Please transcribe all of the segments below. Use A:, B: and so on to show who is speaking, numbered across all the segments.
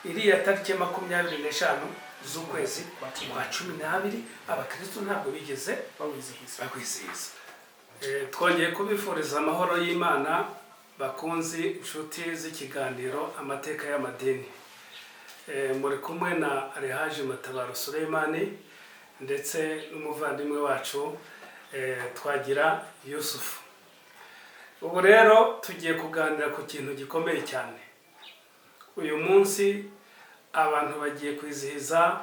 A: iriya tariki 25 z'ukwezi kwa 12 abakristo ntabwo bigeze bakwizihiza. Twongeye kubifuriza amahoro y'Imana bakunzi inshuti z'ikiganiro amateka y'amadini. Muri kumwe na Alhaji Matabaro Suleimani ndetse n'umuvandimwe wacu Twagira Yusufu. Ubu rero tugiye kuganira ku kintu gikomeye cyane. Uyu munsi abantu bagiye kwizihiza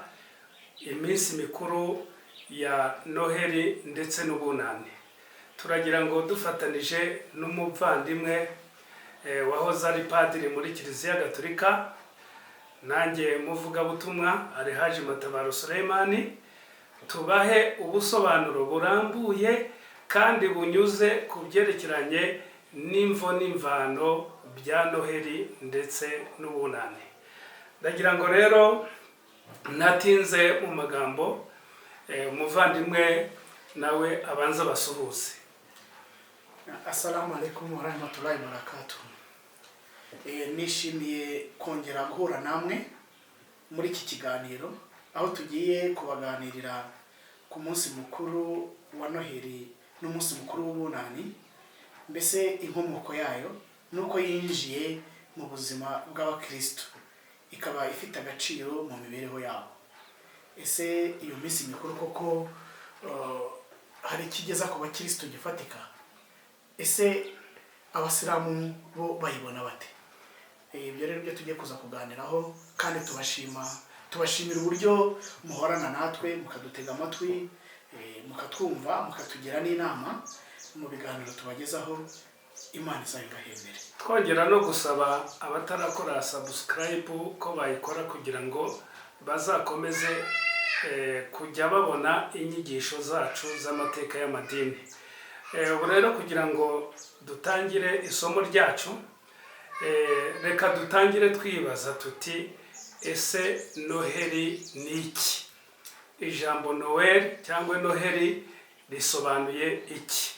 A: iminsi mikuru ya Noheli ndetse n'ubunani. Turagira ngo dufatanije n'umuvandimwe wahoze ari padiri muri Kiliziya Gatolika, nanjye muvuga butumwa Alhaji Matabaro Suleimani, tubahe ubusobanuro burambuye kandi bunyuze ku byerekeranye n'imvo n'imvano bya Noheli ndetse n'ubunani. Ndagira ngo rero natinze mu magambo, umuvandimwe nawe abanza basuhuze.
B: Assalamu alaikum wa rahmatullahi wa barakatuh. Nishimiye kongera guhura namwe muri iki kiganiro aho tugiye kubaganirira ku munsi mukuru wa Noheli n'umunsi mukuru w'ubunani, mbese inkomoko yayo nuko yinjiye mu buzima bw'abakristo ikaba ifite agaciro mu mibereho yabo. Ese iyo minsi mikuru koko hari ikigeza ku bakristo gifatika? Ese abasilamu bo bayibona bate? Ibyo rero byo tugiye kuza kuganiraho, kandi tubashimira uburyo muhorana natwe mukadutega amatwi, mukatwumva, mukatugira n'inama mu biganiro tubagezaho. Imana izabibahembere.
A: Twongera no gusaba abatarakora subscribe ko bayikora kugira ngo bazakomeze kujya babona inyigisho zacu z'amateka y'amadini. Ubu rero kugira ngo dutangire isomo ryacu, reka dutangire twibaza tuti ese Noheli ni iki? Ijambo Noel cyangwa Noheli risobanuye iki?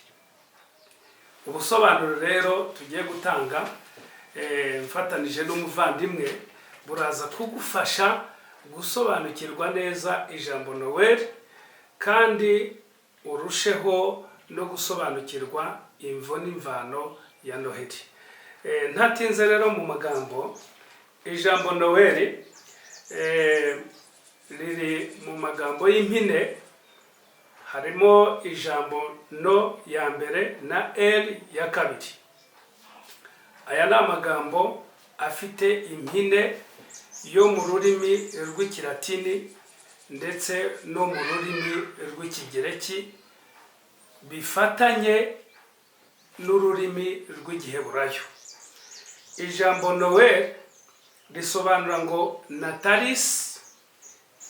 A: Ubusobanuro rero tugiye gutanga mfatanije n'umuvandimwe buraza kugufasha gusobanukirwa neza ijambo Noel, kandi urusheho no gusobanukirwa imvo n'imvano ya Noheli. Ntatinze rero mu magambo, ijambo Noel riri mu magambo y'impine. Harimo ijambo no ya mbere na el ya kabiri. Aya ni amagambo afite impine yo mu rurimi rw'Ikilatini ndetse no mu rurimi rw'Ikigereki bifatanye n'ururimi rw'Igiheburayo. Ijambo Noel risobanura ngo Natalis,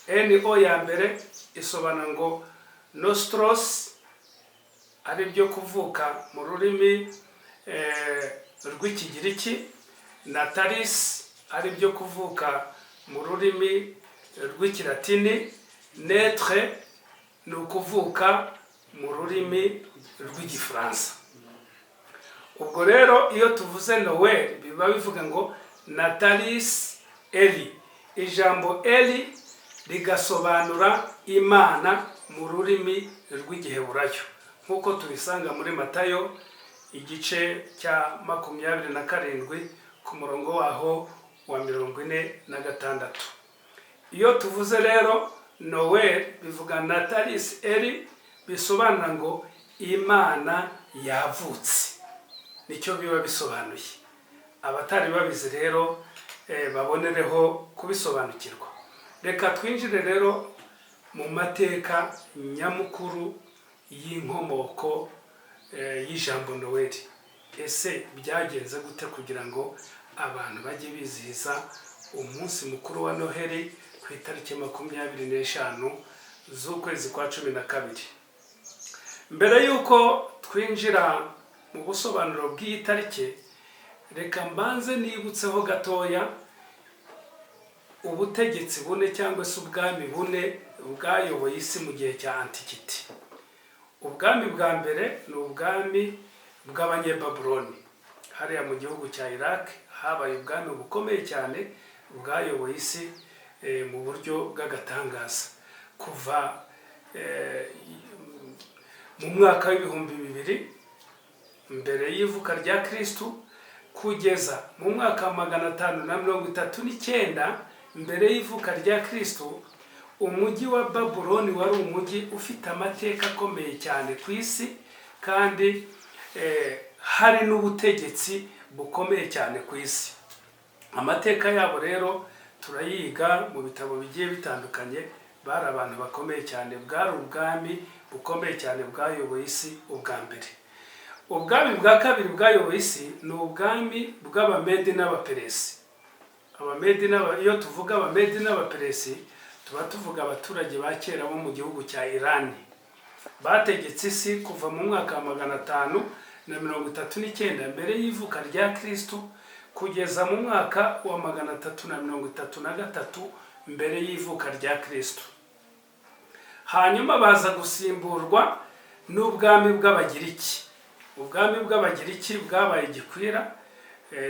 A: no ya mbere isobanura ngo Nostros, ari byo kuvuka mu rurimi rw'Ikigiriki. Natalis ari byo kuvuka mu rurimi rw'Ikilatini. Naître ni ukuvuka mu rurimi rw'Igifaransa. Ubwo rero iyo tuvuze Noel biba bivuga ngo Natalis Eli. Ijambo Eli rigasobanura Imana mu rurimi rw'Igiheburayo, nk'uko tubisanga muri Matayo igice cya 27 ku murongo waho wa 46. Iyo tuvuze rero Noel bivuga Natalis Eli, bisobanura ngo Imana yavutse. Nicyo biba bisobanuye. Abatari babizi rero babonereho kubisobanukirwa. Reka twinjire rero mu mateka nyamukuru y'inkomoko y'ijambo Noel. Ese byagenze gute kugira ngo abantu bajye bizihiza umunsi mukuru wa Noheli ku itariki 25 z'ukwezi kwa 12? Mbere yuko twinjira mu busobanuro bw'iyi tariki, reka mbanze nibutseho gatoya ubutegetsi bune cyangwa se ubwami bune bwayoboye isi mu gihe cya Antikiti. Ubwami bwa mbere ni ubwami bw'Abanyebabuloni. Hariya mu gihugu cya Iraq habaye ubwami bukomeye cyane bwayoboye isi mu buryo bw'agatangaza kuva mu mwaka w'ibihumbi 2000 mbere y'ivuka rya Kristo kugeza mu mwaka wa 539 mbere y'ivuka rya Kristo, umujyi wa Babuloni wari umujyi ufite amateka akomeye cyane ku isi, kandi hari n'ubutegetsi bukomeye cyane ku isi. Amateka yabo rero turayiga mu bitabo bigiye bitandukanye. Bari abantu bakomeye cyane, bwari ubwami bukomeye cyane bwayoboye isi ubwa mbere. Ubwami bwa kabiri bwayoboye isi ni ubwami bw'Abamedi n'Abaperesi. Iyo tuvuga Abamedi n'Abaperesi tuba tuvuga abaturage ba kera bo mu gihugu cya Irani. Bategetse isi kuva mu mwaka wa 539 mbere y'ivuka rya Kristo kugeza mu mwaka wa 333 mbere y'ivuka rya Kristo. Hanyuma baza gusimburwa n'ubwami bw'Abagiriki. Ubwami bw'Abagiriki bwabaye gikwira,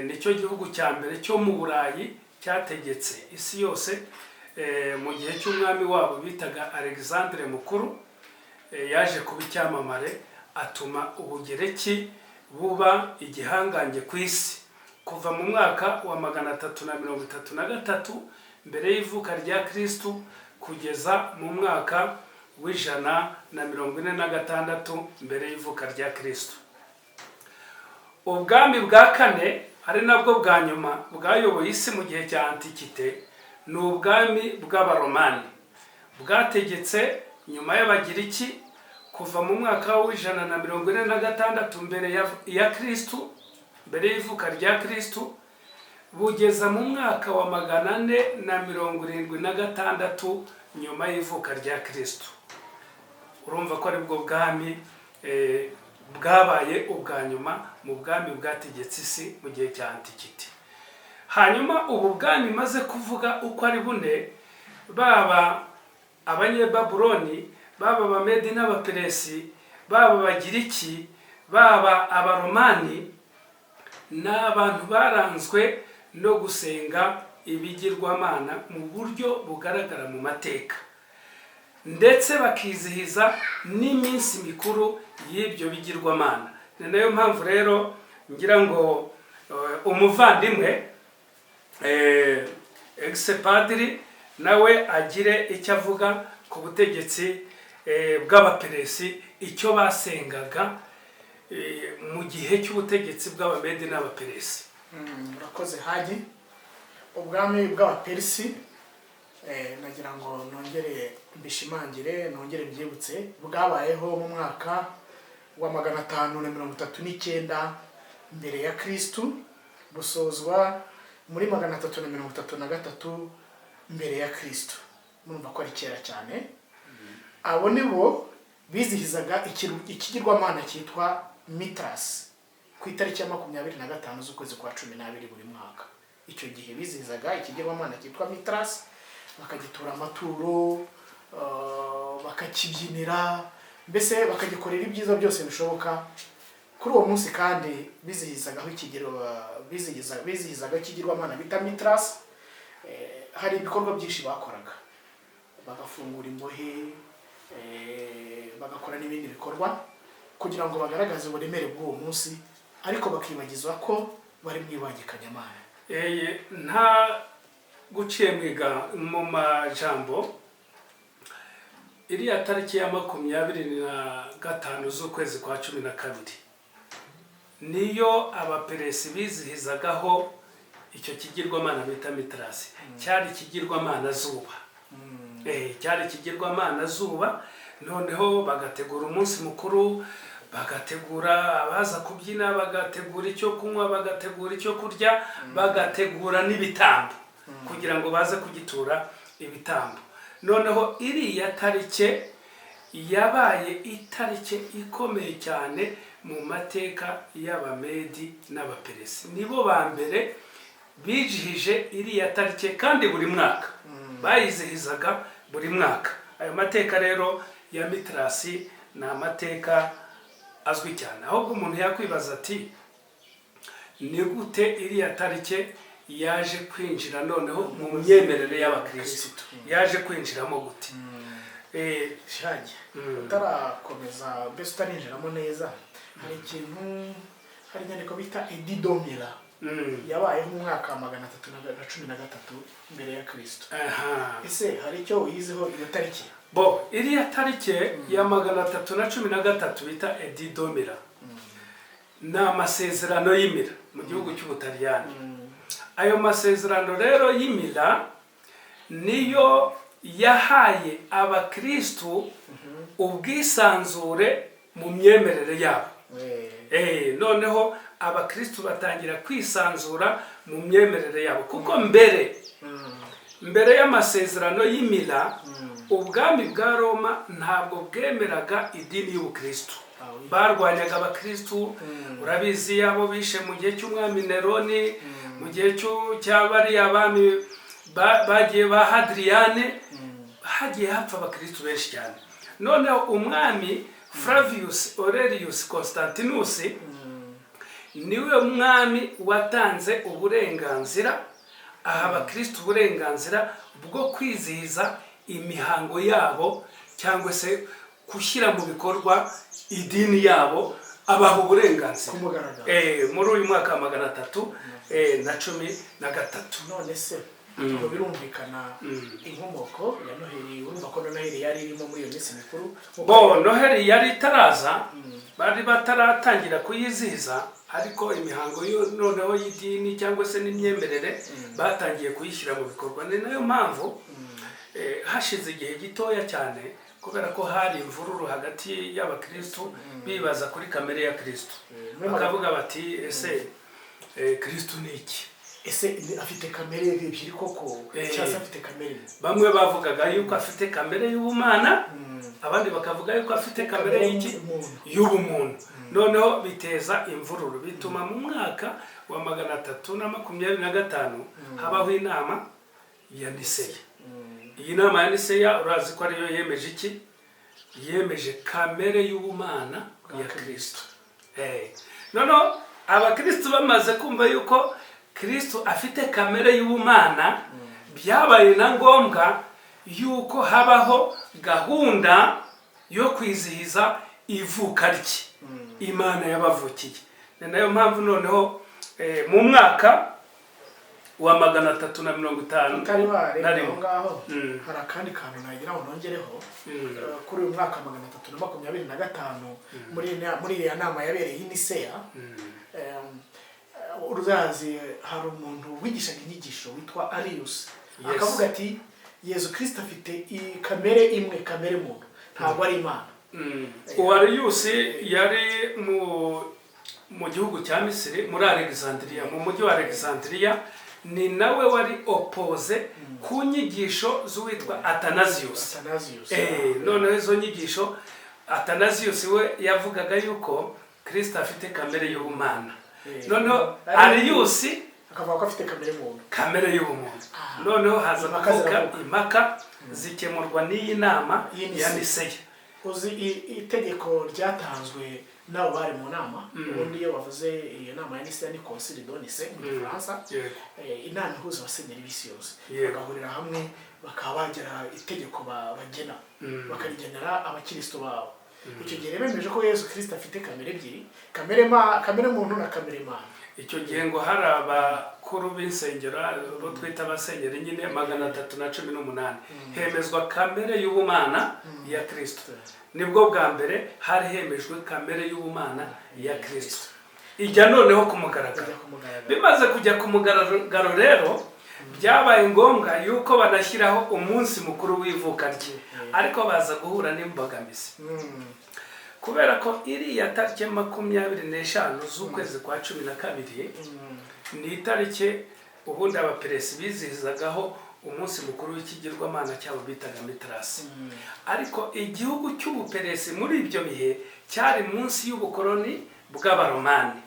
A: nicyo gihugu cya mbere cyo mu Burayi cyategetse isi yose mu gihe cy'umwami wabo bitaga Alexandre Mukuru. Yaje kuba icyamamare, atuma Ubugereki buba igihangange ku isi kuva mu mwaka wa 333 mbere y'ivuka rya Kristo kugeza mu mwaka w'146 mbere y'ivuka rya Kristo. Ubwami bwa kane ari nabwo bwa nyuma bwayoboye isi mu gihe cya Antikite ni ubwami bw'Abaromani. Bwategetse nyuma y'Abagiriki kuva mu mwaka w'146 mbere ya Kristo, mbere y'ivuka rya Kristo, bugeza mu mwaka wa 476 nyuma y'ivuka rya Kristo. Urumva ko ari bwo bwami bwabaye ubwa nyuma mu bwami bwategetse isi mu gihe cya Antikite. Hanyuma ubu bwami maze kuvuga uko ari bune, baba Abanyebabuloni, baba Abamedi n'Abaperesi, baba Abagiriki, baba Abaromani, ni abantu baranzwe no gusenga ibigirwamana mu buryo bugaragara mu mateka, ndetse bakizihiza n'iminsi mikuru y'ibyo bigirwamana. Ni nayo mpamvu rero ngira ngo umuvandimwe ex-padiri nawe agire icyo avuga ku butegetsi bw'Abaperesi, icyo basengaga mu gihe cy'ubutegetsi bw'Abamedi n'Abaperesi.
B: Murakoze Haji. Ubwami bw'Abaperesi nagira ngo nongere mbishimangire, nongere mbyibutse, bwabayeho mu mwaka wa 539 mbere ya Kristo, busozwa muri 333 mbere ya Kristo. Murumva ko ari kera cyane. Abo nibo bizihizaga ikigirwamana cyitwa Mithras ku itariki ya 25 z'ukwezi kwa 12 buri mwaka. Icyo gihe bizihizaga ikigirwamana cyitwa Mithras, bakagitura amaturo, bakakibyinira, mbese bakagikorera ibyiza byose bishoboka. Kuri uwo munsi kandi bizihizaga ikigirwamana bita Mithras. Hari ibikorwa byinshi bakoraga, bagafungura imbohe, bagakora n'ibindi bikorwa kugira ngo bagaragaze uburemere bw'uwo munsi, ariko bakibagizwa ko bari mu ibangikanyamana.
A: Nta guciye mu majambo, iriya tariki ya 25 z'ukwezi kwa 12 niyo Abaperesi bizihizagaho icyo kigirwamana bita Mithras. Cyari ikigirwamana zuba, cyari ikigirwamana zuba. Noneho bagategura umunsi mukuru, bagategura abaza kubyina, bagategura icyo kunywa, bagategura icyo kurya, bagategura n'ibitambo kugira ngo baze kugitura ibitambo. Noneho iriya tarike yabaye itarike ikomeye cyane mu mateka y'Abamedi n'Abaperesi. Nibo ba mbere bijihije iriya tarike, kandi buri mwaka bayizihizaga buri mwaka. Ayo mateka rero ya Mithras ni amateka azwi cyane. Ahubwo umuntu yakwibaza ati ni gute iriya tarike yaje kwinjira noneho mu myemerere y'abakristo. Yaje kwinjiramo gute?
B: Shage utarakomeza mbese utarinjiramo neza, hari ikintu, hari inyandiko bita Edith Domela yabayeho mu mwaka wa 313 mbere ya Kristo. Ese hari icyo uyiziho iyo tariki?
A: Iriya tariki ya 313 bita Edith Domela ni amasezerano y'Imira mu gihugu cy'Ubutaliyani. Ayo masezerano rero y'Imira niyo yahaye abakristo ubwisanzure mu myemerere yabo. Noneho abakristo batangira kwisanzura mu myemerere yabo, kuko mbere y'amasezerano y'Imira ubwami bwa Roma ntabwo bwemeraga idini y'ubukristo. Barwanyaga abakristo, urabizi abo bishe mu gihe cy'umwami Neroni, mu gihe cy'abari abami bagiye ba Hadriane, hagiye hapfa abakristo benshi cyane. Noneho umwami Flavius Aurelius Constantinus niwe mwami watanze uburenganzira, aha abakristo uburenganzira bwo kwizihiza imihango yabo cyangwa se gushyira mu bikorwa idini yabo, abaha uburenganzira muri uyu mwaka wa 313.
B: None se ngo birumvikana inkomoko ya Noheli, urumva ko Noheli yari irimo muri iyo minsi mikuru?
A: Noheli yari itaraza, bari bataratangira kuyizihiza, ariko imihango yo noneho y'idini cyangwa se n'imyemerere batangiye kuyishyira mu bikorwa. Ni nayo mpamvu hashize igihe gitoya cyane, kubera ko hari imvururu hagati y'abakristo bibaza kuri kamere ya Kristo. Bakavuga bati ese Kristo ni iki?
B: Ese afite kamere ebyiri koko cyangwa afite kamere?
A: Bamwe bavugaga yuko afite kamere y'ubumana, abandi bakavuga yuko afite kamere y'ubumuntu. Noneho biteza imvururu, bituma mu mwaka wa 325 habaho inama ya Niseya. Iyi nama ya Niseya urazi ko ariyo yemeje iki? Yemeje kamere y'ubumana ya Kristo. Noneho abakristo bamaze kumva yuko Kristo afite kamere y'ubumana, byabaye na ngombwa yuko habaho gahunda yo kwizihiza ivuka rye, Imana yabavukiye. Ni nayo mpamvu noneho mu mwaka wa 350
B: ngaho hari akandi kantu nagira ngo nongereho. Kuri uyu mwaka wa 325 muri ya nama yabereye i Niseya, uruzazi hari umuntu wigishaga inyigisho witwa Arius, akavuga ati Yesu Kristo afite kamere imwe, kamere muntu, ntabwo ari Imana.
A: Arius yari mu gihugu cya Misiri, muri Alexandria, mu mujyi wa Alexandria. Ni nawe wari opose ku nyigisho z'uwitwa Athanasius. Noneho izo nyigisho Athanasius we yavugaga yuko Kristo afite kamere y'ubumana. Noneho Arius
B: akavuga ko afite
A: kamere y'ubumuntu. Noneho haza kuvuka impaka zikemurwa n'iyi nama ya Niseya.
B: Uzi itegeko ryatanzwe nabo bari mu nama, ubundi iyo bavuze iyo nama ya Niseya ni Concile de Nice mu Gifaransa, inama ihuza abasenyeri b'isi yose bagahurira hamwe, bakaba bagira itegeko bagena, bakarigenera abakristo babo. Icyo gihe bemeje ko Yesu Kristo afite kamere ebyiri, kamere muntu na kamere Imana.
A: Icyo gihe ngo hari abakuru b'insengero bo twita abasenyeri nyine 318 hemezwa kamere y'ubumana ya Kristo. Nibwo bwa mbere hari hemejwe kamere y'ubumana ya Kristo. Ijya noneho ku mugaragaro. Bimaze kujya ku mugaragaro rero, byabaye ngombwa yuko banashyiraho umunsi mukuru w'ivuka rye, ariko baza guhura n'imbogamizi. Kubera ko iriya tariki 25 z'ukwezi kwa 12 ni itariki ubundi abaperesi bizihizagaho umunsi mukuru w'ikigirwamana cyabo bitaga Mitrasi. Ariko igihugu cy'ubuperesi muri ibyo bihe cyari munsi y'ubukoloni bw'abaromani.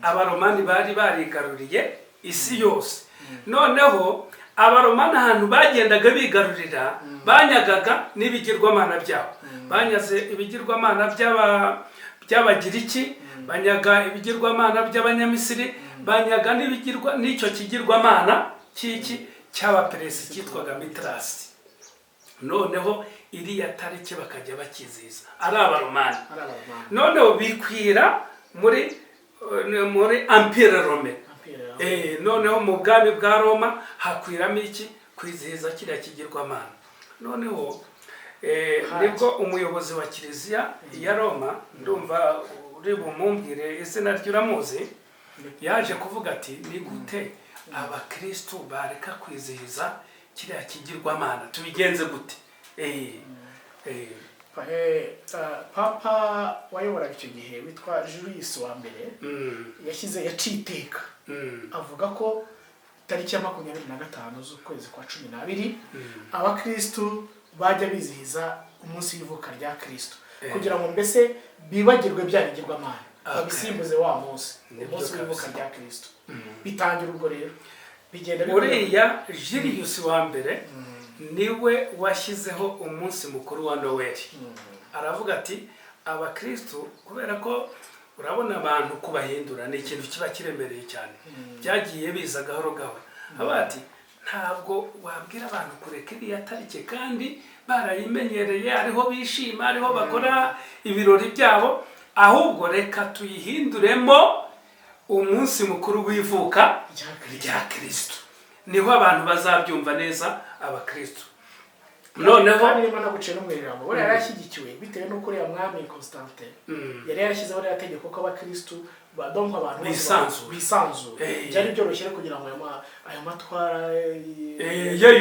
A: Abaromani bari barigaruriye isi yose. Noneho abaromani ahantu bagendaga bigarurira banyagaga n'ibigirwamana byabo. Banyaze ibigirwamana by'abagiriki, banyaga ibigirwamana by'abanyamisiri, banyaga n'icyo kigirwamana cy'abaperesi cyitwaga Mitrasi. Noneho iriya tariki bakajya bakizihiza ari abaromani. Noneho bikwira muri Empire Rome. Noneho mu bwami bwa Roma hakwiramo iki kwizihiza kiriya kigirwamana. Noneho nibwo umuyobozi wa kiliziya ya Roma, ndumva uri bumumbwire izina ry'uramuzi, yaje kuvuga ati ni gute abakristo bareka kwizihiza kiriya kigirwamana, tubigenze gute?
B: Papa wayoboraga icyo gihe witwa Julius wa mbere yaciye iteka avuga ko tariki ya 25 z'ukwezi kwa 12 abakristo bajya bizihiza umunsi w'ivuka rya Kristo, kugira ngo mbese bibagirwe bya bigirwamana, babisimbuze wa munsi umunsi w'ivuka rya Kristo. Bitangira ubwo rero bigenda
A: uriya Julius wa mbere niwe washyizeho umunsi mukuru wa Noheli. Aravuga ati abakristo, kubera ko urabona abantu kubahindura ni ikintu kiba kiremereye cyane, byagiye biza gahoro gahoro. Abati ntabwo wabwira abantu kureka iriya tariki kandi barayimenyereye, ariho bishima, ariho bakora ibirori byabo, ahubwo reka tuyihinduremo umunsi mukuru w'ivuka rya Kristo. Niho abantu bazabyumva neza abakristo. Noneho
B: niba naguciye n'umwiriramo bora yarashyigikiwe bitewe n'uko ya mwami Constantine yari yarashyizeho rya tegeko ko abakristo badonka abantu bisanzu byari byoroshye kugira ngo ayo matwara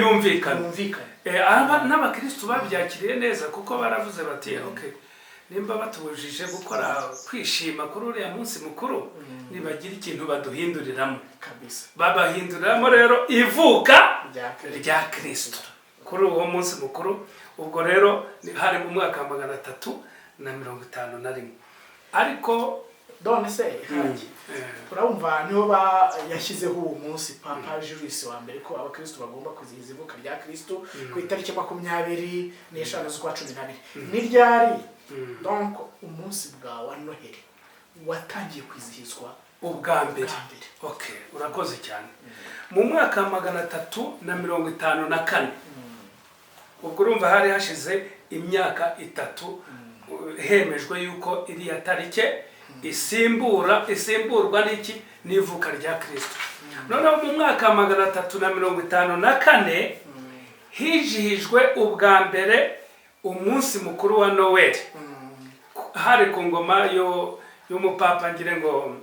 A: yumvikane. N'abakristo babyakiriye neza kuko baravuze bati okay, nimba batubujije gukora kwishima kuri uriya munsi mukuru, nibagira ikintu baduhinduriramo
B: kabisa.
A: Babahinduriramo rero ivuka rya Kristo kuri uwo munsi mukuru. Ubwo rero hari mu mwaka wa 351. Ariko
B: done se urumva niho yashyizeho uwo munsi Papa Julius wa mbere ko abakristo bagomba kuzihiza ivuka rya Kristo ku itariki 25 z'ukwa 12. Ni ryari donc umunsi bwa wa Noheli watangiye kwizihizwa
A: ubwa mbere? Okay, urakoze cyane. Mu mwaka wa 354 ubwo urumva hari hashize imyaka 3 hemejwe yuko iriya tariki isimburwa n'iki n'ivuka rya Kristo. Noneho mu mwaka wa 354 hijihijwe ubwa mbere umunsi mukuru wa Noheli. Hari ku ngoma y'umupapa ngire ngo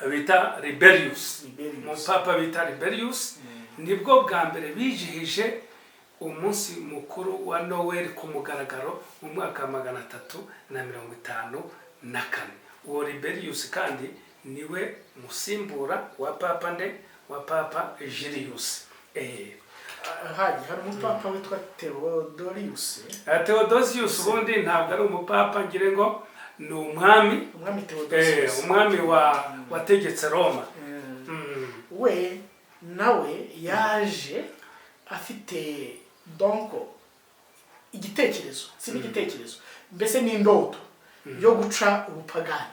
A: bita Liberius. Umupapa bita Liberius nibwo bwa mbere bijihije umunsi mukuru wa Noheli ku mugaragaro mu mwaka wa 354. Uwo Liberius kandi niwe musimbura wa Papa Julius.
B: Hari umupapa witwa
A: Theodosius. Ubundi ntabwo ari umupapa ngire ngo ni umwami
B: Theodosius,
A: umwami wategetse Roma.
B: We nawe yaje afite donc igitekerezo, si n'igitekerezo mbese n'indoto yo guca ubupagani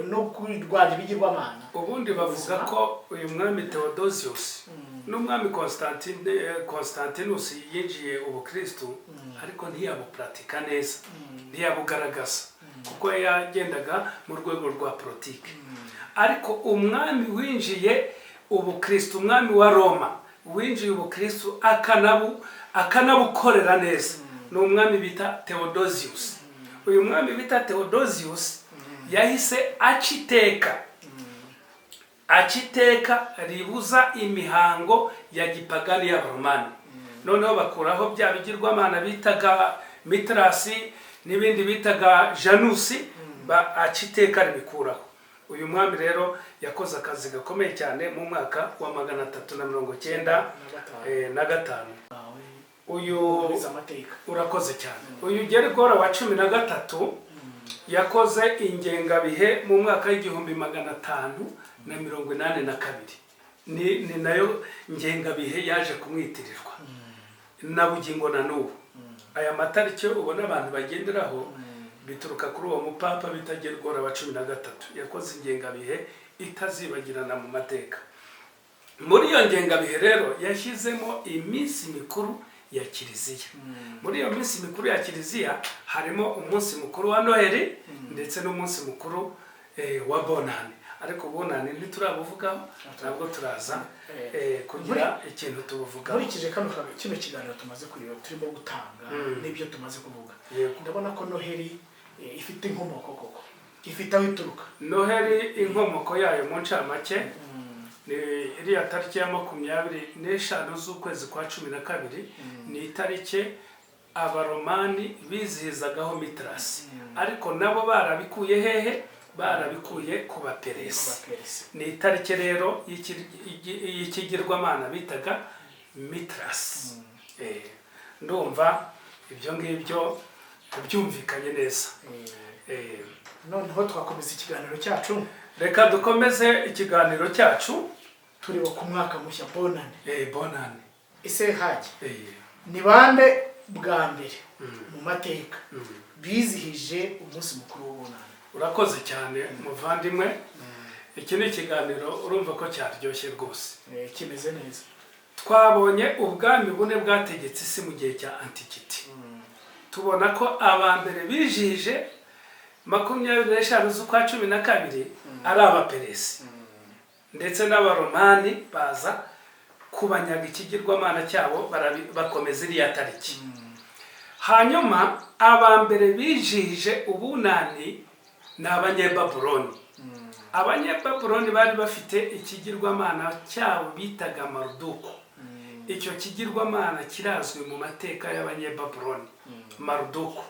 B: no kwirwanya ibigirwamana.
A: Ubundi bavuga ko uyu mwami Theodosius n'umwami Constantinus yinjiye ubukristo, ariko ntiyabupratika neza, ntiyabugaragaza kuko yagendaga mu rwego rwa politike. Ariko umwami winjiye ubukristo, umwami wa Roma winjiye ubukristo akanabukorera neza, ni umwami bita Theodosius. Uyu mwami bita Theodosius yahise aciteka ribuza imihango ya gipagani y'abaromani. Noneho bakuraho bya bigirwamana bitaga Mitrasi n'ibindi bitaga Janusi, aciteka ribikuraho. Uyu mwami rero yakoze akazi gakomeye cyane mu mwaka wa 395. Uyu urakoze cyane. Uyu Gerigora wa 13 yakoze ingengabihe mu mwaka w'1582. Ni nayo ngengabihe yaje kumwitirirwa na bugingo na n'ubu. Aya matariki ubona abantu bagenderaho bituruka kuri uwo mupapa bita Gergora wa 13 yakoze ingengabihe itazibagirana mu mateka. Muri iyo ngengabihe rero yashyizemo iminsi mikuru ya kiliziya. Muri iyo minsi mikuru ya kiliziya harimo umunsi mukuru wa Noheli ndetse n'umunsi mukuru wa Bonane. Ariko Bonane ntiturabuvugaho, ntabwo turaza kugira ikintu tubuvugaho.
B: Nkurikije kino kiganiro tumaze kureba turimo gutanga n'ibyo tumaze kuvuga, ndabona ko Noheli ifite inkomoko koko, ifite aho ituruka.
A: Noheli inkomoko yayo mu ncamake ni iriya tariki ya 25 z'ukwezi kwa 12 ni itariki abaromani bizihizagaho Mitrasi, ariko nabo barabikuye hehe? Barabikuye ku baperesi. Ni itariki rero y'ikigirwamana bitaga Mitrasi. Ndumva ibyo ngibyo byumvikanye neza.
B: Noneho twakomeza ikiganiro cyacu.
A: Reka dukomeze ikiganiro cyacu
B: tureba ku mwaka mushya Bonane.
A: Bonane.
B: Ese Haji, ni bande bwa mbere mu mateka bizihije umunsi mukuru w'Ubunane?
A: Urakoze cyane muvandimwe. Iki ni ikiganiro urumva ko cyaryoshye rwose.
B: Kimeze neza.
A: Twabonye ubwami bune bwategetse isi mu gihe cya Antikiti. Tubona ko abambere bijije 25 z'ukwa 12 ari abaperesi, ndetse n'abaromani baza kubanyaga ikigirwamana cyabo bakomeza iriya tariki. Hanyuma abambere bijije Ubunani ni Abanyebabuloni. Abanyebabuloni bari bafite ikigirwamana cyabo bitaga Maruduku. Icyo kigirwamana kirazwi mu mateka y'Abanyebabuloni, Maruduku.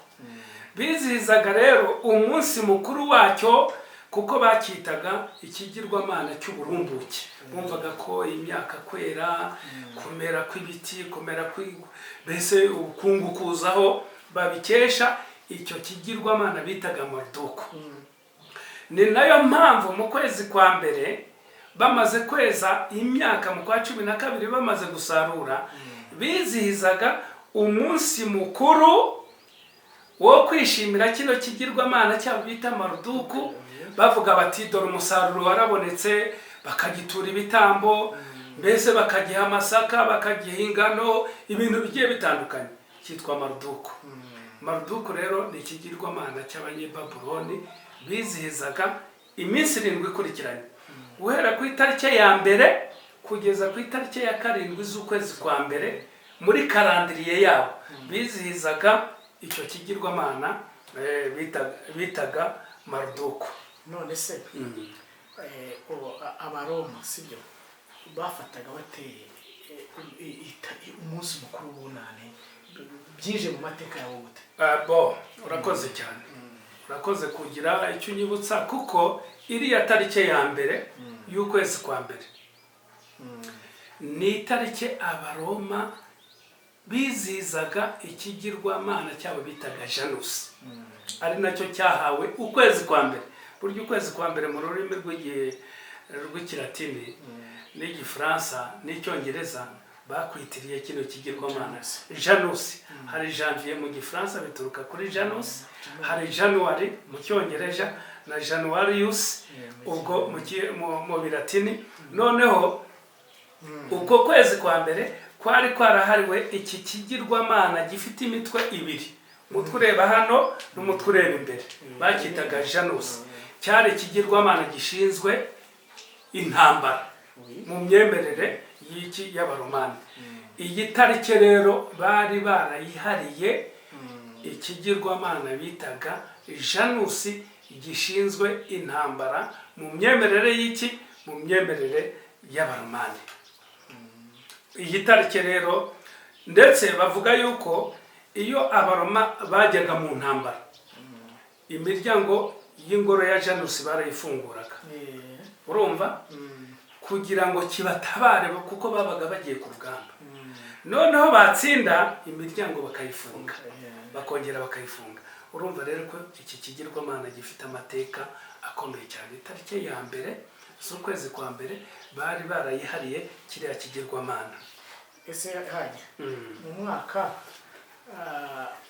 A: Bizihizaga rero umunsi mukuru wacyo kuko bakitaga ikigirwamana cy'uburumbuke. Bumvaga ko imyaka kwera, kumera kw'ibiti, kumera mbese ubukungu kuzaho babikesha icyo kigirwamana bitaga Maruduku. Ni nayo mpamvu mu kwezi kwa mbere bamaze kweza imyaka mu kwa 12 bamaze gusarura, bizihizaga umunsi mukuru wo kwishimira kino kigirwamana cyabo bita Maruduku. Bavuga bati dore umusaruro warabonetse, bakagitura ibitambo, mbese bakagiha amasaka, bakagiha ingano, ibintu bigiye bitandukanye, cyitwa Maruduku. Maruduku rero ni ikigirwamana cy'Abanyebabuloni bizihizaga iminsi 7 ikurikiranye, guhera ku itariki ya mbere kugeza ku itariki ya 7 z'ukwezi kwa mbere. Muri karandiriye yabo bizihizaga icyo kigirwamana bitaga Maruduku.
B: None se abaroma sibyo bafataga bateye umunsi mukuru w'Ubunane, byije mu mateka yabo gute?
A: Urakoze cyane. Urakoze kugira icyo unyibutsa, kuko iriya tariki ya mbere y'ukwezi kwa mbere ni itariki abaroma bizihizaga ikigirwamana cyabo bitaga Janusi, ari nacyo cyahawe ukwezi kwa mbere. Burya ukwezi kwa mbere mu rurimi rw'ikilatini n'igifaransa n'icyongereza bakwitiriye kino kigirwamana Janusi. Hari janvier mu gifaransa bituruka kuri Janus, hari January mu cyongereza na Januarius ubwo mu bilatini. Noneho uko kwezi kwa mbere kwari kwarahariwe iki kigirwamana gifite imitwe ibiri, umutwe ureba hano n'umutwe ureba imbere, bakitaga Janus. Cyari ikigirwamana gishinzwe intambara mu myemerere y'iki y'abaromani. Iyi tariki rero bari barayihariye ikigirwamana bitaga Janusi gishinzwe intambara mu myemerere y'iki, mu myemerere y'abaromani. Iyi tariki rero ndetse bavuga yuko iyo abaroma bajyaga mu ntambara, imiryango y'ingoro ya Janusi barayifunguraga, urumva, kugira ngo kibatabare kuko babaga bagiye ku rugamba. Noneho batsinda imiryango bakayifunga, bakongera bakayifunga. Urumva rero ko iki kigirwamana gifite amateka akomeye cyane. Itariki ya mbere z'ukwezi kwa mbere bari barayihariye kiriya kigirwamana.
B: Ese Haji, mu mwaka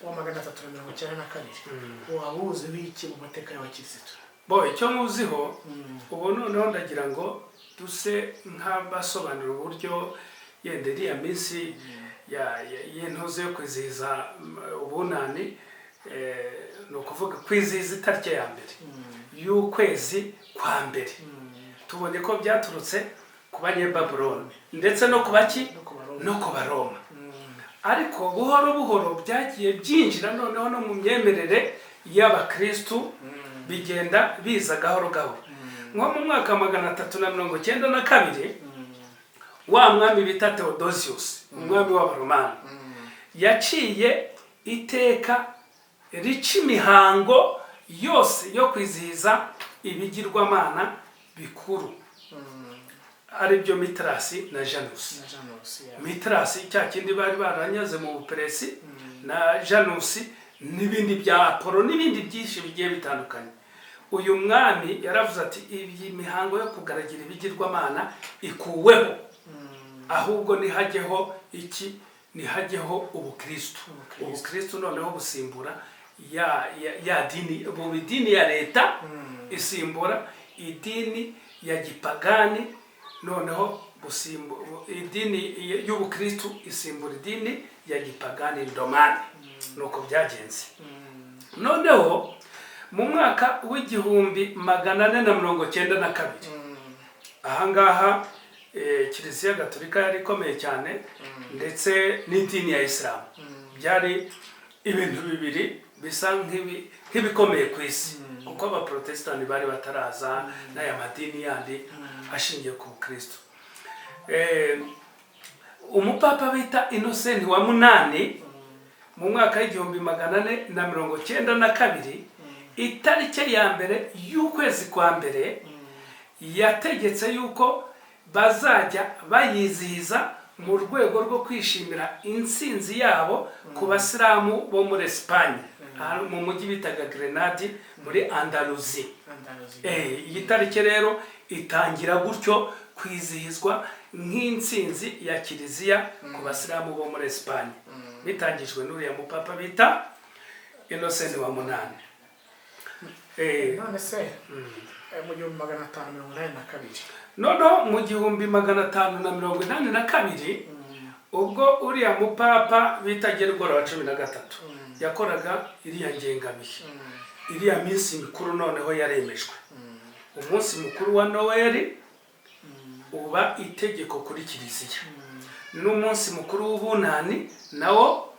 B: wa 392 waba uzi wiki mu mateka y'abakirisitu?
A: icyo muziho ubu noneho ndagira ngo duse nk'abasobanura uburyo yenda iriya minsi y'intuzo yo kwizihiza ubunani, ni ukuvuga kwizihiza itariki ya mbere y'ukwezi kwa mbere. tubonye ko byaturutse ku banyebabuloni ndetse no ku baki no ku baroma, ariko buhoro buhoro byagiye byinjira noneho no mu myemerere y'abakristu, bigenda biza gahoro gahoro. nko mu mwaka 392 wa mwami bita Theodosius, umwami w'abaromani, yaciye iteka rica imihango yose yo kwizihiza ibigirwamana bikuru, ari byo Mitrasi na Janusi. Mitrasi cya kindi bari baranyaze mu Buperesi, na Janusi n'ibindi bya Apollo n'ibindi byinshi bigiye bitandukanye. Uyu mwami yaravuze ati iyi mihango yo kugaragira ibigirwamana ikuweho, ahubwo nihajyeho iki, nihajyeho ubukristo. Ubukristo noneho busimbura ya dini, ubu idini ya leta isimbura idini ya gipagani, noneho idini y'ubukristo isimbura idini ya gipagani ndomani. Nuko byagenze. Noneho mu mwaka w'1492 ahangaha Kiliziya Gatolika yari ikomeye cyane, ndetse n'idini ya Islam byari ibintu bibiri bisa nk'ibikomeye ku isi, kuko abaprotestani bari bataraza n'aya madini yandi ashingiye ku Kristo. Umupapa bita Innocent wa munani mu mwaka w'1492 itariki ya mbere y'ukwezi kwa mbere yategetse yuko bazajya bayizihiza mu rwego rwo kwishimira intsinzi yabo ku basilamu bo muri Espagne, mu mujyi bitaga Grenade muri Andalusi. Iyi tariki rero itangira gutyo kwizihizwa nk'intsinzi ya Kiliziya ku basilamu bo muri Espagne, bitangijwe n'uriya mupapa bita Innocent wa munani.
B: None se mu 1582
A: noneho mu 1582 ubwo uriya mupapa bita Gergora wa 13 yakoraga iriya ngengabihe, iriya minsi mikuru noneho yaremejwe. Umunsi mukuru wa Noel uba itegeko kuri Kiliziya, n'umunsi mukuru w'ubunani nawo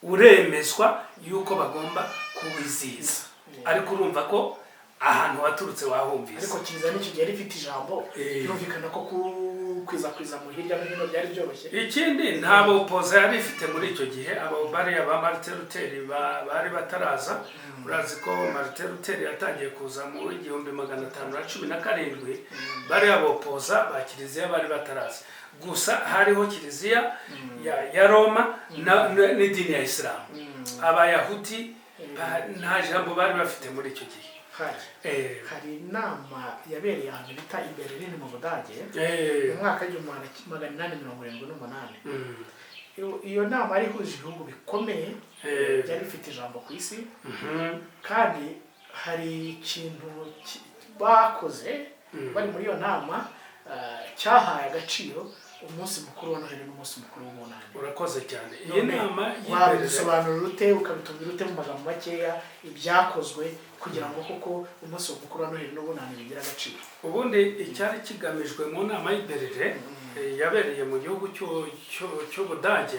A: uremezwa yuko bagomba kuwizihiza. Ariko urumva ko ahantu waturutse wahumvise,
B: ariko Kiliziya n'icyo gihe rifite ijambo, birumvikana ko kwiza mu hirya no hino byari byoroshye. Ikindi
A: ntabo poza yari ifite muri icyo gihe, abo bari aba Martin Luther bari bataraza. Urazi ko Martin Luther yatangiye kuza mu 1517, bari abo poza ba Kiliziya bari bataraza. Gusa hariho Kiliziya ya Roma n'idini ya Islam. Abayahudi nta jambo bari bafite muri icyo gihe.
B: Hari inama yabereye ahantu bita i Berlin mu Budage mu mwaka w'1878. Iyo nama yari ihuje ibihugu bikomeye byari bifite ijambo ku isi, kandi hari ikintu bakoze bari muri iyo nama cyahaye agaciro umunsi mukuru wa Noheli n'umunsi mukuru w'ubunani.
A: Urakoze cyane. Iyi nama
B: wabisobanura ute, ukabitubwira ute mu magambo makeya ibyakozwe kugira ngo koko umunsi mukuru wa Noheli n'ubunani bigira agaciro?
A: Ubundi icyari kigamijwe mu nama y'Iberere yabereye mu gihugu cy'Ubudage.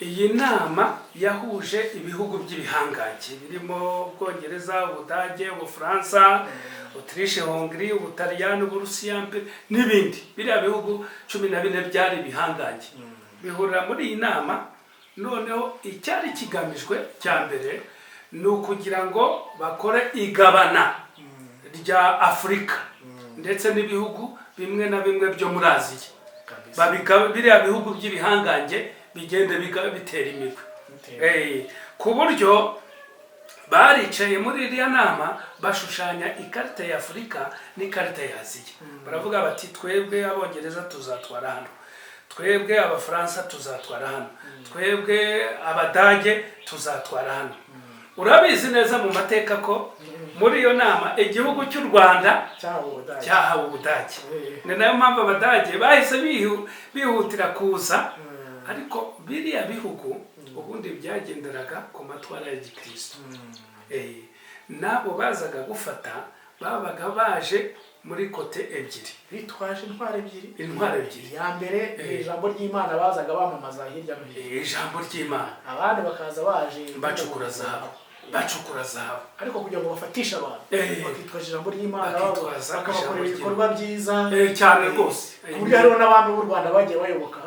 A: Iyi nama yahuje ibihugu by'ibihangange birimo Ubwongereza, Ubudage, Ubufaransa, Autriche, Hongrie, Ubutaliyani, Uburusiya n'ibindi. Biriya bihugu 14 byari ibihangange bihurira muri iyi nama. Noneho icyari kigamijwe cya mbere ni ukugira ngo bakore igabana rya Afurika ndetse n'ibihugu bimwe na bimwe byo muri Aziya. Biriya bihugu by'ibihangange bigende bitera imigwe. Ku buryo baricaye muri iriya nama bashushanya ikarita ya Afurika n'ikarita ya Aziya. Baravuga bati twebwe Abongereza tuzatwara hano, twebwe abafaransa tuzatwara hano, twebwe abadage tuzatwara hano. Urabizi neza mu mateka ko muri iyo nama igihugu cy'u Rwanda cyahawe Ubudage. Ni nayo mpamvu abadage bahise bihutira kuza, ariko biriya bihugu ubundi byagenderaga ku matwara ya gikristo. Nabo bazaga gufata babaga baje muri kote ebyiri,
B: bitwaje intwaro ebyiri.
A: Ya
B: mbere ijambo ry'Imana bazaga bamamaza hirya no hino,
A: ijambo ry'Imana.
B: Abandi bakaza baje
A: bacukura zahabu,
B: ariko kugira ngo bafatishe abantu bakitwaje ijambo ry'Imana, bakabakorera ibikorwa byiza
A: cyane rwose.
B: Kuburyo hariho n'abantu b'u Rwanda bagiye bayoboka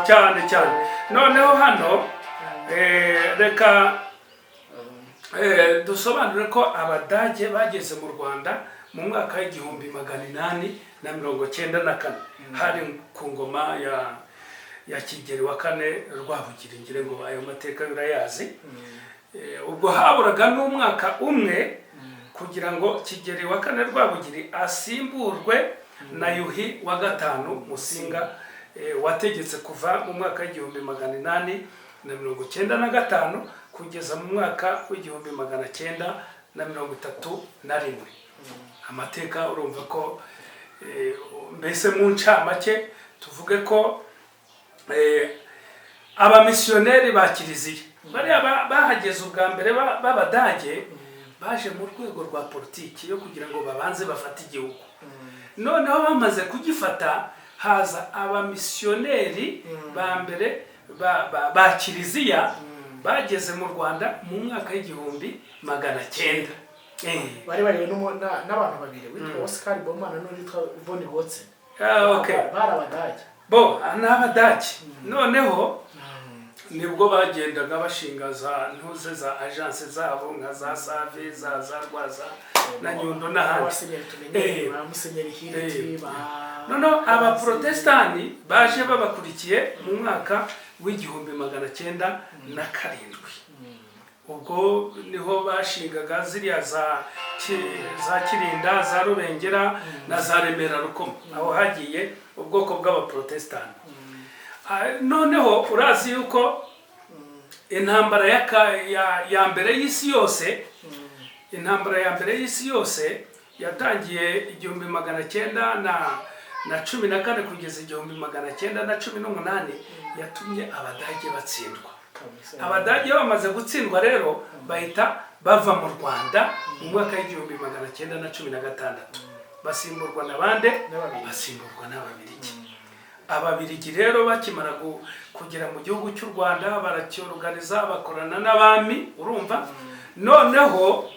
A: cyane. Noneho hano reka dusobanure ko abadage bageze mu Rwanda mu mwaka w'igihumbi 894, hari ku ngoma ya Kigeli wa kane Rwabugiri. Ngire ngo ayo mateka urayazi. Ubwo haburaga n'umwaka umwe kugira ngo Kigeli wa kane Rwabugiri asimburwe na Yuhi wa gatanu Musinga, wategetse kuva mu mwaka w'igihumbi 895 kugeza mu mwaka w'igihumbi 931. Amateka urumva ko mbese mu ncamake tuvuge ko abamisiyoneri ba kiliziya bariya bahageze ubwa mbere b'abadage baje mu rwego rwa politiki yo kugira ngo babanze bafate igihugu. Noneho bamaze kugifata haza abamisiyoneri ba mbere ba kiliziya bageze mu Rwanda mu mwaka w'igihumbi 900.
B: Bari bari n'abantu babiri witwa Oscar Bomana n'uwitwa Von Gotze. Barabadage.
A: N'abadage. Noneho nibwo bagendaga bashinga za ntuze za agence zabo nka za Save, za Rwaza na Nyundo n'ahandi. Noneho abaprotestani baje babakurikiye mu mwaka w'igihumbi 907. Ubwo niho bashingaga ziriya za Kirinda, za Rubengera na za Remera Rukoma. Aho hagiye ubwoko bw'abaprotestani. Noneho urazi yuko intambara ya mbere y'isi yose yatangiye 1914 kugeza 1918, yatumye abadage batsindwa. Abadage bamaze gutsindwa rero bahita bava mu Rwanda mu mwaka w'igihumbi 1916, basimburwa n'abande, basimburwa n'Ababiligi. Ababiligi rero bakimara kugera mu gihugu cy'u Rwanda baracyorganiza, bakorana n'abami, urumva. Noneho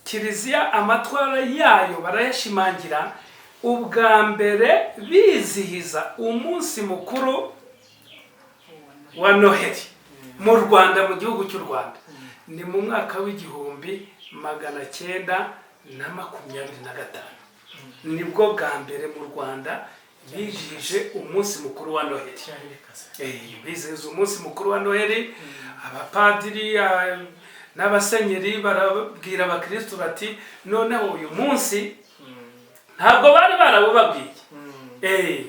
A: kiliziya amatwara yayo barayashimangira. Ubwa mbere bizihiza umunsi mukuru wa Noheli mu Rwanda, mu gihugu cy'u Rwanda, ni mu mwaka w'igihumbi 925. Nibwo bwa mbere mu Rwanda bijije umunsi mukuru wa Noheli. Bizihiza umunsi mukuru wa Noheli. Abapadiri n'abasenyeri barabwira abakristo bati noneho uyu munsi ntabwo bari barawubabwiye.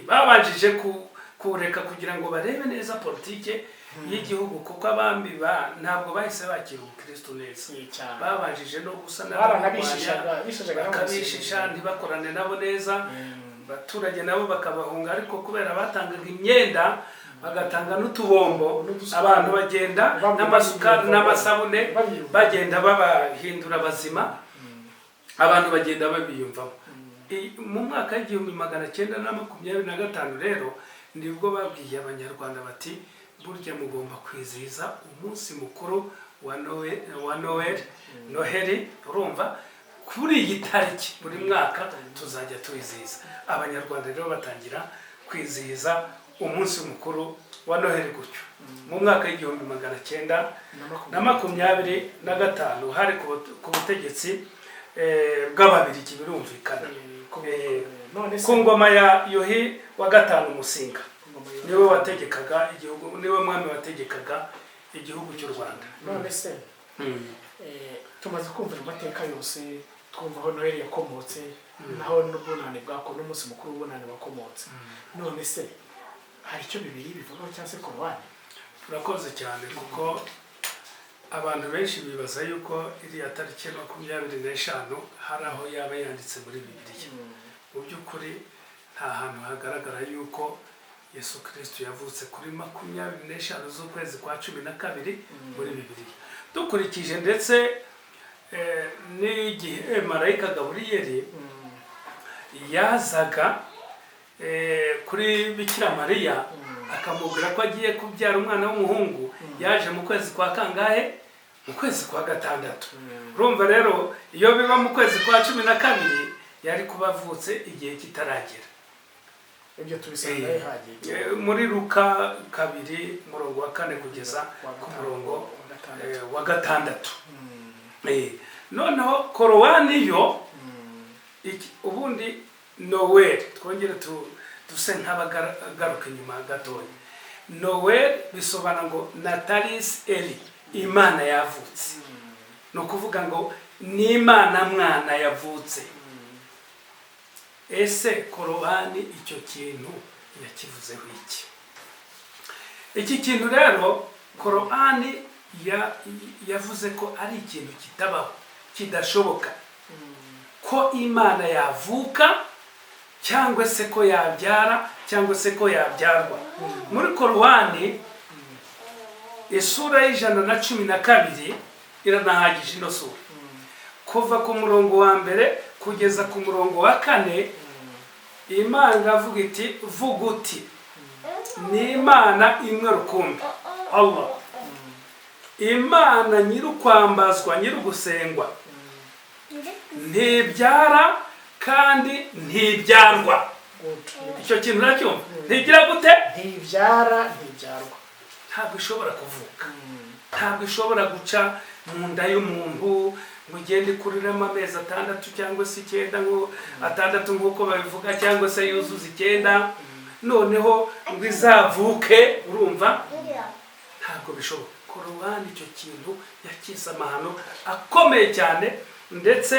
A: Babanjije kureka kugira ngo barebe neza politike y'igihugu, kuko abami ntabwo bahise bakira ubukristo neza. Babanjije no gusana bakabishisha, ntibakorane nabo neza. Abaturage nabo bakabahunga, ariko kubera batangaga imyenda bagatanga n'utubombo, abantu bagenda n'amasukari n'amasabune bagenda babahindura bazima, abantu bagenda babiyumvamo. Mu mwaka w'igihumbi 925 rero nibwo babwiye abanyarwanda bati burya mugomba kwizihiza umunsi mukuru wa Noheli, urumva, kuri iyi tariki buri mwaka tuzajya tuwizihiza. Abanyarwanda rero batangira kwizihiza umunsi mukuru wa Noheli gutyo mu mwaka w'igihumbi 925, hari ku butegetsi bw'Ababiligi, birumvikana. Ku ngoma ya Yuhi wa gatanu Musinga, niwe wategekaga igihugu, niwe mwami wategekaga igihugu cy'u Rwanda.
B: None se tumaze kumva amateka yose, twumva aho Noheli yakomotse, naho n'ubunani bwako n'umunsi mukuru w'ubunani wakomotse. None se hari icyo bibiri bivugaho cyangwa se korowani?
A: urakoze cyane kuko abantu benshi bibaza yuko iriya tariki 25 hari aho yaba yanditse muri Bibiliya. Mu by'ukuri nta hantu hagaragara yuko Yesu Kristo yavutse kuri 25 z'ukwezi kwa 12 muri Bibiliya. Dukurikije ndetse n'igihe marayika Gaburiyeli yazaga kuri Bikira Mariya akamubwira ko agiye kubyara umwana w'umuhungu, yaje mu kwezi kwa kangahe? Mu kwezi kwa 6. Urumva rero iyo biba mu kwezi kwa 12 yari kubavutse igihe kitaragera.
B: Ibyo tubisanga hagiye
A: muri Luka 2:4 kugeza ku murongo wa 6. Noneho korowani yo ubundi Noel, twongere duse nk'abagaruka inyuma gatoya. Noel bisobana ngo Natalis Eli, Imana yavutse. No kuvuga ngo ni Imana mwana yavutse. Ese korowani icyo kintu yakivuzeho iki? Iki kintu rero korowani yavuze ko ari ikintu kitabaho, kidashoboka, ko Imana yavuka cyangwa se ko yabyara cyangwa se ko yabyarwa. Muri korowani isura y'112 iranahagije ino sura. Kuva ku murongo wa mbere kugeza ku murongo wa 4 Imana avuga iti vuga uti ni Imana imwe rukumbi, Allah, Imana nyirukwambazwa nyirugusengwa, ntibyara kandi ntibyarwa. Icyo kintu nacyumva, ntigira gute?
B: Ntibyara ntibyarwa.
A: Ntabwo ishobora kuvuka, ntabwo ishobora guca mu nda y'umuntu ngo ugende kuriramo amezi 6 cyangwa se 9 ngo 6 nk'uko babivuga, cyangwa se yuzuza 9 noneho ngo izavuke. Urumva ntabwo bishoboka. Korowani icyo kintu yakisa amahano akomeye cyane, ndetse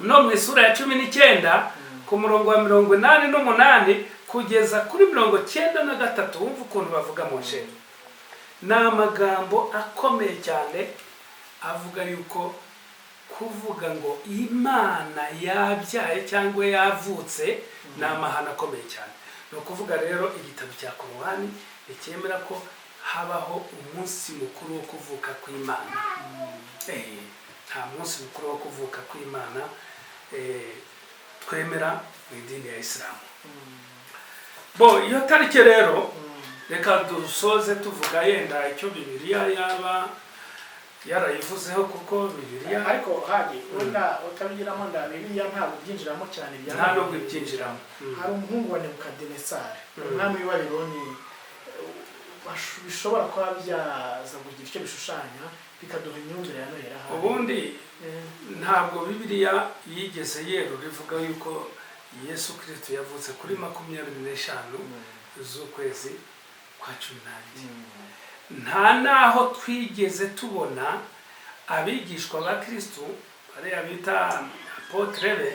A: no mu isura ya 19 ku murongo wa 88 kugeza kuri 93 wumva ukuntu bavuga mu nshero. Ni amagambo akomeye cyane avuga yuko kuvuga ngo Imana yabyaye cyangwa yavutse ni amahano akomeye cyane. No kuvuga rero igitabo cya korowani cyemera ko habaho umunsi mukuru wo kuvuka kw'Imana. Nta munsi mukuru wo kuvuka kw'Imana twemera mu idini ya Islam. Iyo tariki rero reka dusoze tuvuga yenda icyo Bibiliya yaba yarayivuzeho, kuko Bibiliya
B: ariko haje wenda utabigiramo nda Bibiliya ntabwo byinjiramo cyane bya
A: nta no byinjiramo.
B: Hari umuhungu wa Nebukadinezari, umwami w'i Babiloni, bishobora kuba byaza kugira icyo bishushanya bikaduha imyumvire ya Noheri.
A: Ubundi ntabwo Bibiliya yigeze yerura ivuga yuko Yesu Kristo yavutse kuri 25 z'ukwezi kwa 12. Nta naho twigeze tubona abigishwa ba Kristo bariya bita apotre be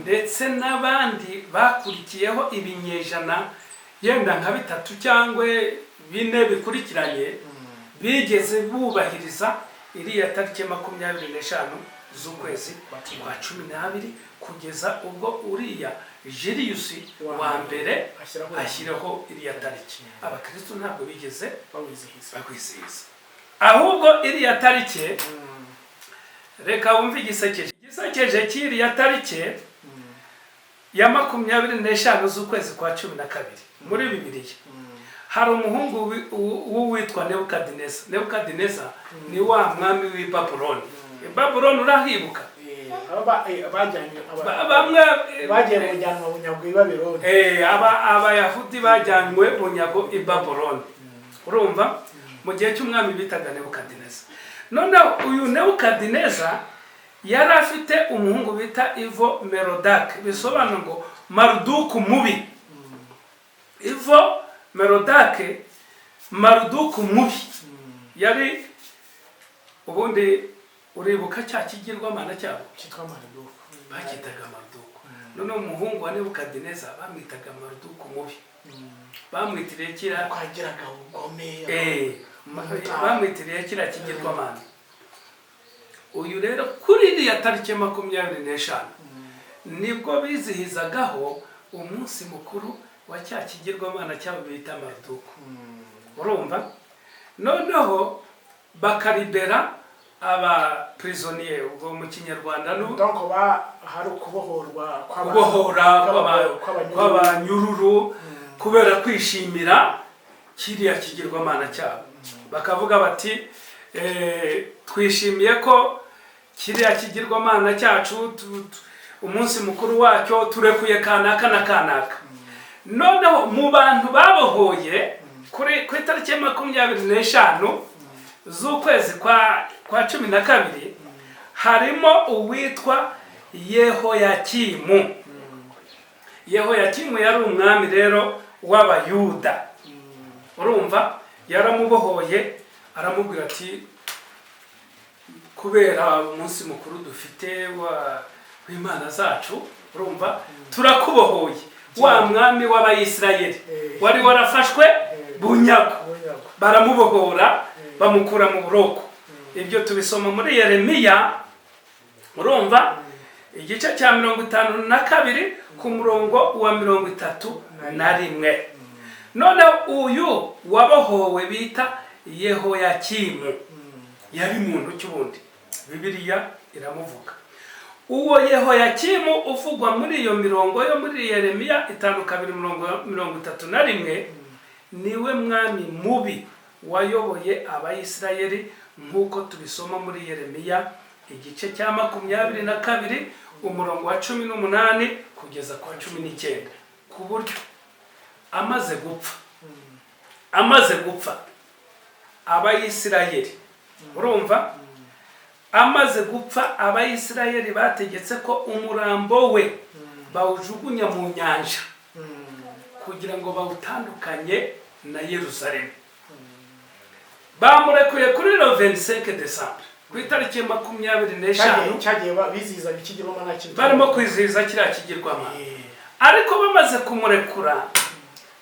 A: ndetse n'abandi bakurikiyeho ibinyejana yenda nka 3 cyangwa 4 bikurikiranye bigeze bubahiriza iriya tariki 25 z'ukwezi kwa 12 kugeza ubwo uriya Julius wa mbere ashyiraho iriya tariki. Abakristo ntabwo bigeze bakwizihiza, ahubwo iriya tariki reka wumve igisekeje cy'iriya tariki ya 25 z'ukwezi kwa 12 muri Bibiliya. Hari umuhungu witwa Nebukadineza. Nebukadineza ni wa mwami w'i Babuloni. Babuloni urahibuka?
B: Bajyanywe bunyago i Babiloni.
A: Abayahudi bajyanywe bunyago i Babuloni. Urumva mu gihe cy'umwami bitaga Nebukadineza. None uyu Nebukadineza yari afite umuhungu bita Ivo Merodach, bisobanura ngo Maruduku mubi. Ivo Merodach, Maruduku mubi, yari ubundi uribuka cya kigirwamana cyabo
B: cyitwa Maruduku,
A: bakitaga Maruduku. None umuhungu wa Nebukadineza bamwitaga Maruduku mubi. bamwitiriye kiriya
B: twagiraga ubugome
A: bamwitiriye kiriya kigirwamana. Uyu rero kuri iriya tariki 25 nibwo bizihizagaho umunsi mukuru wa cya kigirwamana cyabo bita Marduko. Urumva? Noneho bakaribera aba prisonnier ubwo mu Kinyarwanda no
B: donc hari ukubohorwa
A: kw'abanyururu kubera kwishimira kiriya kigirwamana cyabo. Bakavuga bati twishimiye ko kiriya kigirwamana cyacu umunsi mukuru wacyo turekuye kanaka na kanaka. Noneho mu bantu babohoye kuri itariki 25 z'ukwezi kwa 12 harimo uwitwa Yehoyakimu. Yehoyakimu yari umwami rero w'Abayuda. Urumva? Yaramubohoye aramubwira ati kubera umunsi mukuru dufite w'Imana zacu, urumva, turakubohoye. Wa mwami w'Abayisirayeli wari warafashwe bunyago, baramubohora bamukura mu buroko. Ibyo tubisoma muri Yeremiya, urumva, igice cya 52 ku murongo wa 31. None uyu wabohowe bita Yehoyakimu yari muntu cy'ubundi, Bibiliya iramuvuga. Uwo Yehoyakimu uvugwa muri iyo mirongo yo muri Yeremiya 5:31 niwe mwami mubi wayoboye Abayisirayeli nk'uko tubisoma muri Yeremiya igice cya 22 umurongo wa 18 kugeza kwa 19. Ku buryo amaze gupfa Abayisirayeli, urumva, amaze gupfa Abayisirayeli bategetse ko umurambo we bawujugunya mu nyanja kugira ngo bawutandukanye na Yerusalemu. Bamurekuye kuri 25 December ku itariki 25
B: cyagiye bizihiza ikigirwamana cy'Imana,
A: barimo kwizihiza kiriya kigirwamana. Ariko bamaze kumurekura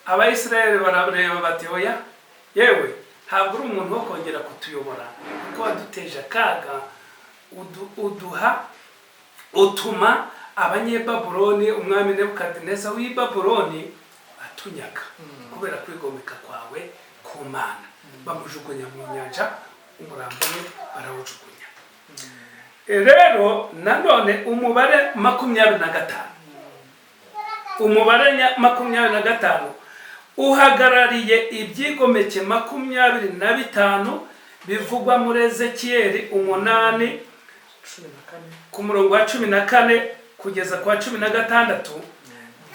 A: Abayisirayeli barareba bati oya, yewe ntabwo uri umuntu wo kongera kutuyobora kuko waduteje akaga, utuma Abanyebabuloni, umwami Nebukadineza w'i Babuloni atunyaga kubera kwigomeka kwawe ku Mana. Bamujugunya mu nyanja, umurambo we barawujugunya. Rero nanone umubare 25, umubare 25 uhagarariye ibyigomeke 25 bivugwa muri Ezekiyeli 8 ku murongo wa 14 kugeza kwa 16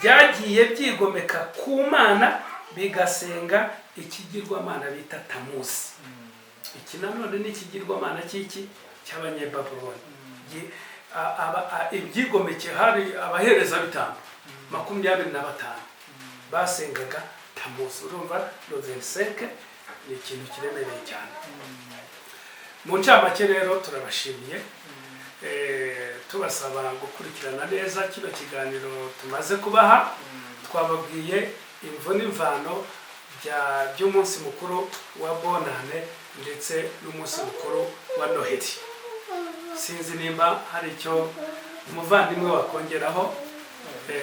A: byagiye byigomeka ku Mana bigasenga ikigirwamana bita Tamuzi. Iki nanone ni ikigirwamana cy'iki cy'Abanyebabuloni. Ibyigomeke hari abahereza bitambo 25 basengaga Tamuzi. Urumva, 25 ni ikintu kiremereye cyane. Mu ncamake rero turabashimiye, tubasaba gukurikirana neza kino kiganiro tumaze kubaha. Twababwiye imvo n'imvano by'umunsi mukuru wa Bonane ndetse n'umunsi mukuru wa Noheli. Sinzi nimba hari icyo umuvandimwe wakongeraho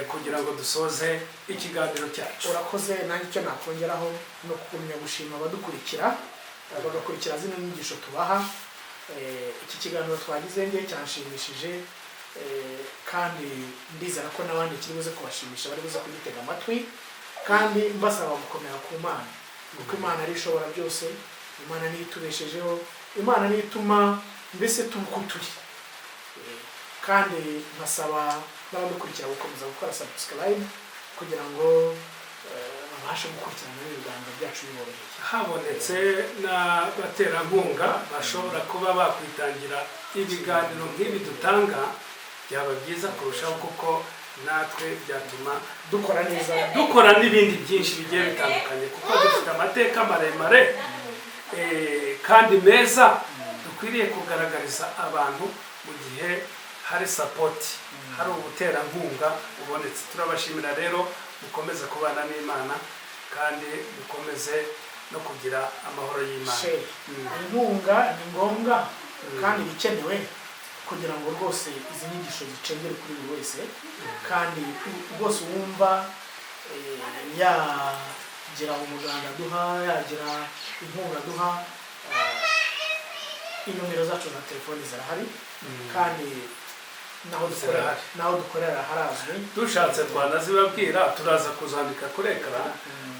A: kugira ngo dusoze ikiganiro cyacu.
B: Urakoze. Nanjye icyo nakongeraho no kukumenya gushima abadukurikira bagakurikira zino nyigisho tubaha. Iki kiganiro twagize ngiye cyanshimishije, kandi ndizera ko n'abandi kiri buze kubashimisha bari buze kugitega amatwi, kandi mbasaba gukomera ku Mana kuko Imana ari ishobora byose. Imana niyo itubeshejeho, Imana niyo ituma mbese turi, kandi nkasaba n'abadukurikira gukomeza gukora subscribe kugira ngo babashe gukurikirana ibiganiro byacu biboroheye.
A: Habonetse n'abaterankunga bashobora kuba bakwitangira ibiganiro nk'ibi dutanga, byaba byiza kurushaho kuko natwe byatuma dukora n'ibindi byinshi bigiye bitandukanye, kuko dufite amateka maremare kandi meza dukwiriye kugaragariza abantu mu gihe hari support, hari ubuterankunga ubonetse. Turabashimira rero, mukomeze kubana n'Imana. kandi dukomeze no kugira amahoro y'Imana.
B: Shehe, inkunga ni ngombwa kandi bikenewe kugira ngo rwose izi nyigisho zicengere kuri buri wese, kandi rwose wumva yagira umuganda duha, yagira inkunga duha, inomero zacu na telefoni zirahari, kandi naho dukorera harazwi.
A: Dushatse twanazibabwira, turaza kuzandika kuri ekara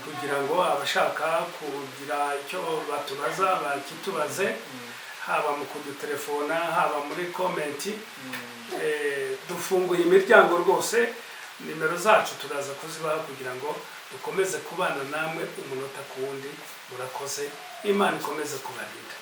A: kugira ngo abashaka kugira icyo batubaza bakitubaze, haba mu kudutelefona, haba muri komenti. Dufunguye imiryango rwose, nimero zacu turaza kuzibaha kugira ngo dukomeze kubana namwe umunota ku wundi. Murakoze, Imana ikomeze kubarinda.